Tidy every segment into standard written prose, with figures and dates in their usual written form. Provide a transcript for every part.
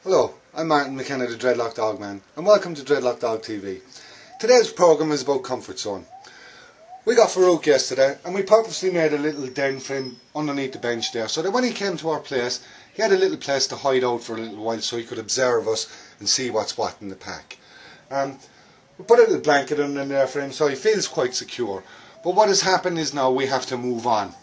Hello, I'm McKenna, the Dreadlock Dog Man, and welcome to Dreadlock Dog TV. Today's programme is about comfort zone. We got Farouk yesterday, and we purposely made a little den for him underneath the bench there, so that when he came to our place, he had a little place to hide out for a little while so he could observe us and see what's what in the pack. We put a little blanket under there for him so he feels quite secure. But what has happened is now we have to move on.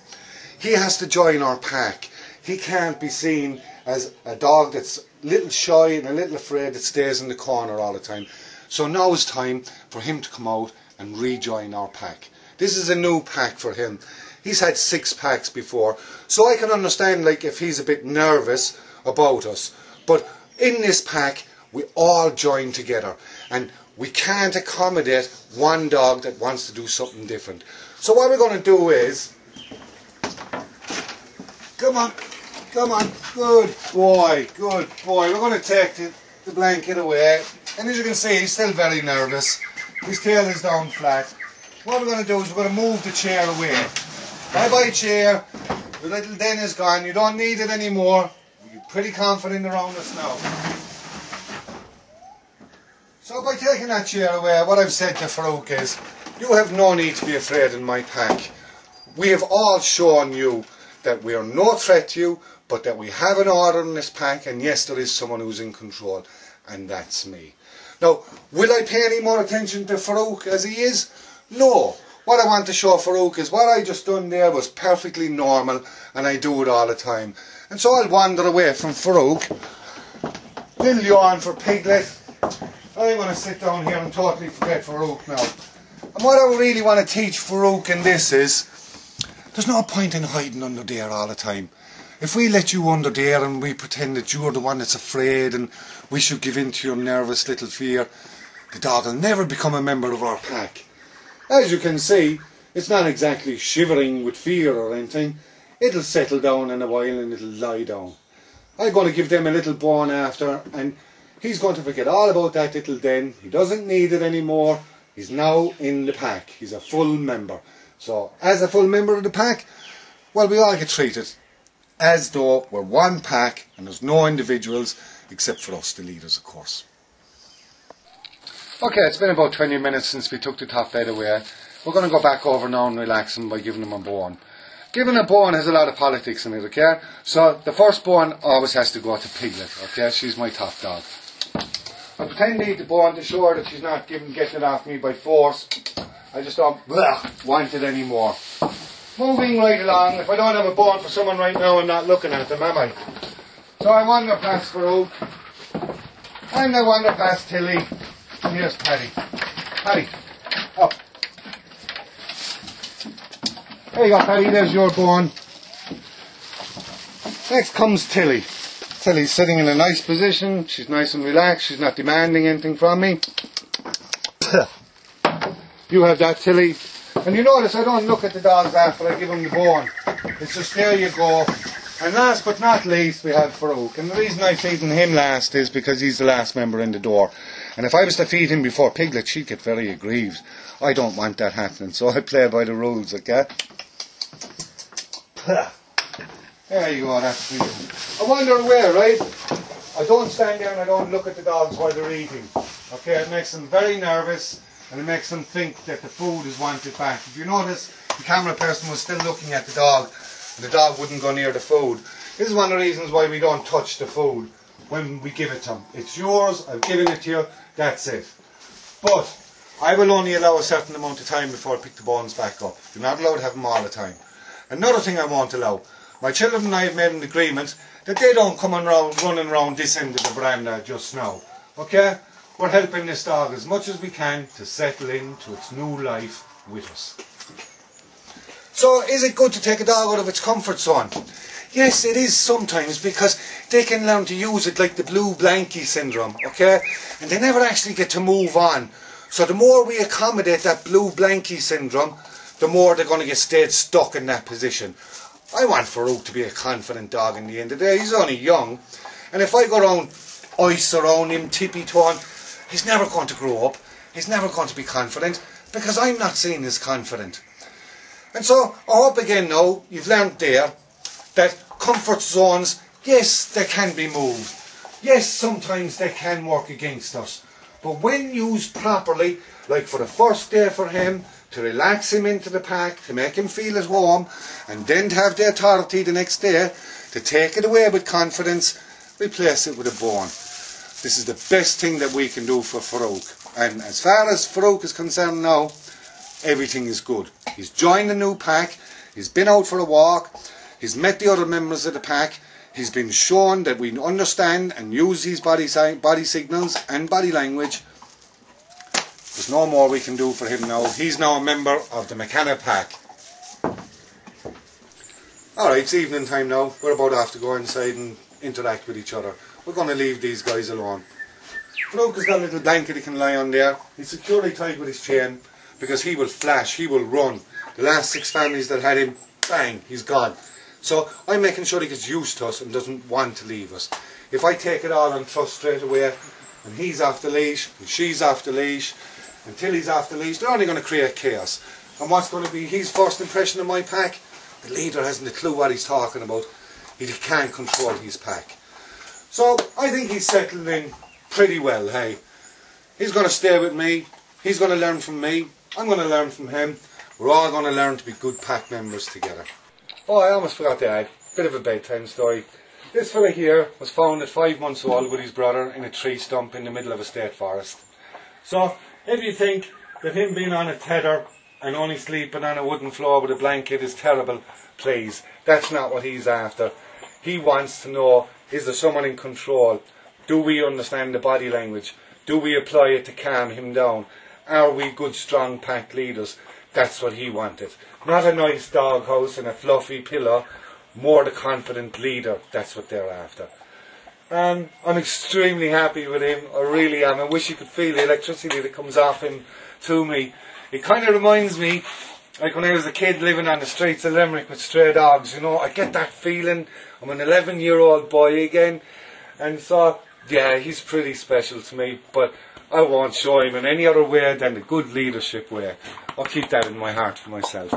He has to join our pack. He can't be seen as a dog that's a little shy and a little afraid that stays in the corner all the time. So now is time for him to come out and rejoin our pack. This is a new pack for him. He's had 6 packs before, so I can understand like if he's a bit nervous about us. But in this pack we all join together, and we can't accommodate one dog that wants to do something different. So what we're going to do is, come on, good boy, we're going to take the blanket away, and as you can see he's still very nervous. His tail is down flat. What we're going to do is we're going to move the chair away. Bye bye chair, the little den is gone, you don't need it anymore. You're pretty confident around us now. So by taking that chair away, what I've said to Farouk is, you have no need to be afraid in my pack. We have all shown you that we are no threat to you, but that we have an order in this pack, and yes, there is someone who's in control, and that's me. Now, will I pay any more attention to Farouk as he is? No. What I want to show Farouk is what I just done there was perfectly normal, and I do it all the time. And so I'll wander away from Farouk. Little yawn for Piglet. I'm going to sit down here and totally forget Farouk now. And what I really want to teach Farouk in this is, there's no point in hiding under there all the time. If we let you under there and we pretend that you're the one that's afraid and we should give in to your nervous little fear, the dog will never become a member of our pack. As you can see, it's not exactly shivering with fear or anything. It'll settle down in a while and it'll lie down. I'm going to give them a little bone after, and he's going to forget all about that little den. He doesn't need it anymore. He's now in the pack. He's a full member. So, as a full member of the pack, well, we all get treated as though we're one pack and there's no individuals except for us, the leaders, of course. Okay, it's been about 20 minutes since we took the top bed away. We're going to go back over now and relax him by giving him a bone. Giving a bone has a lot of politics in it, okay? So, the first bone always has to go to Piglet, okay? She's my top dog. I pretend to eat the bone to show her that she's not getting it off me by force. I just don't want it anymore. Moving right along. If I don't have a bone for someone right now, I'm not looking at them, am I? So I wander past Farouk. And I wander past Tilly. And here's Paddy. Paddy, up. There you go, Paddy, there's your bone. Next comes Tilly. Tilly's sitting in a nice position. She's nice and relaxed. She's not demanding anything from me. You have that, Tilly. And you notice I don't look at the dogs after I give them the bone. It's just there you go. And last but not least we have Farouk. And the reason I'm feeding him last is because he's the last member in the door. And if I was to feed him before Piglet, she'd get very aggrieved. I don't want that happening, so I play by the rules, okay? There you go, that's for you. I wander away, right? I don't stand there and I don't look at the dogs while they're eating. Okay, it makes them very nervous. And it makes them think that the food is wanted back. If you notice, the camera person was still looking at the dog, and the dog wouldn't go near the food. This is one of the reasons why we don't touch the food when we give it to them. It's yours, I've given it to you, that's it. But I will only allow a certain amount of time before I pick the bones back up. You're not allowed to have them all the time. Another thing I won't allow, my children and I have made an agreement that they don't come running around this end of the veranda just now. Okay? We're helping this dog as much as we can to settle into its new life with us. So, is it good to take a dog out of its comfort zone? Yes, it is sometimes, because they can learn to use it like the blue blankie syndrome, okay? And they never actually get to move on. So the more we accommodate that blue blankie syndrome, the more they're going to get stayed stuck in that position. I want Farouk to be a confident dog in the end of the day. He's only young. And if I go around ice around him, tippy-toeing, he's never going to grow up. He's never going to be confident, because I'm not seen as confident. And so, I hope again now, you've learned there that comfort zones, yes, they can be moved. yes, sometimes they can work against us. But when used properly, like for the first day for him, to relax him into the pack, to make him feel at home, and then to have the authority the next day, to take it away with confidence, replace it with a bone. This is the best thing that we can do for Farouk. And as far as Farouk is concerned now, everything is good. He's joined a new pack, he's been out for a walk, he's met the other members of the pack, he's been shown that we understand and use these body signals and body language. There's no more we can do for him now. He's now a member of the McKenna pack. Alright, it's evening time now. We're about to have to go inside and interact with each other. We're going to leave these guys alone. Farouk has got a little blanket he can lie on there. He's securely tied with his chain because he will flash, he will run. The last 6 families that had him, bang, he's gone. So I'm making sure he gets used to us and doesn't want to leave us. If I take it all on trust straight away, and he's off the leash, and she's off the leash, until he's off the leash, they're only going to create chaos. And what's going to be his first impression of my pack? The leader hasn't a clue what he's talking about. He can't control his pack. So I think he's settled in pretty well, hey. He's going to stay with me, he's going to learn from me, I'm going to learn from him. We're all going to learn to be good pack members together. Oh, I almost forgot to add, bit of a bedtime story. This fella here was found at 5 months old with his brother in a tree stump in the middle of a state forest. So if you think that him being on a tether and only sleeping on a wooden floor with a blanket is terrible, please, that's not what he's after. He wants to know, is there someone in control? Do we understand the body language? Do we apply it to calm him down? Are we good, strong pack leaders? That's what he wanted. Not a nice doghouse and a fluffy pillow, more the confident leader. That's what they're after. I'm extremely happy with him, I really am. I wish you could feel the electricity that comes off him to me. It kind of reminds me, like when I was a kid living on the streets of Limerick with stray dogs, you know, I get that feeling. I'm an 11-year-old boy again, and so, yeah, he's pretty special to me, but I won't show him in any other way than the good leadership way. I'll keep that in my heart for myself.